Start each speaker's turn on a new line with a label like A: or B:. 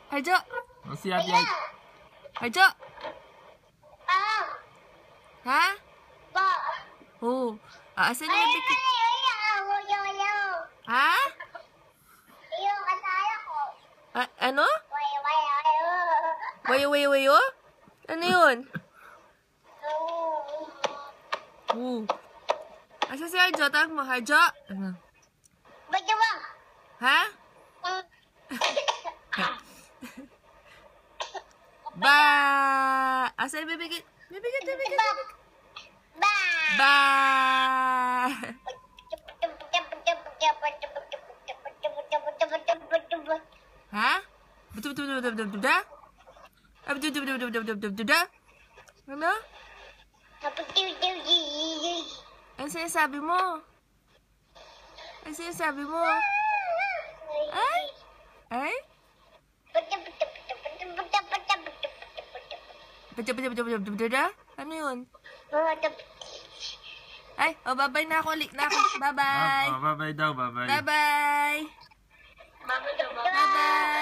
A: Harjo.
B: Si Ate.
A: Harjo. Ha? Oh. Asan yung baby cake? Ha? Ano? Wayo? Ano yun? Asa si Harjo? Tawag mo, Harjo? Ano? Ha? Ba! Asa yung baby cake? Baby cake. Ba! Ha? Ano? Ano sinasabi mo? Ano sinasabi mo? Ay? Ano yun? Ay, bye-bye na ako. Lik na ako. Bye-bye.
B: Bye-bye daw, bye-bye.
A: Bye-bye. Bye-bye.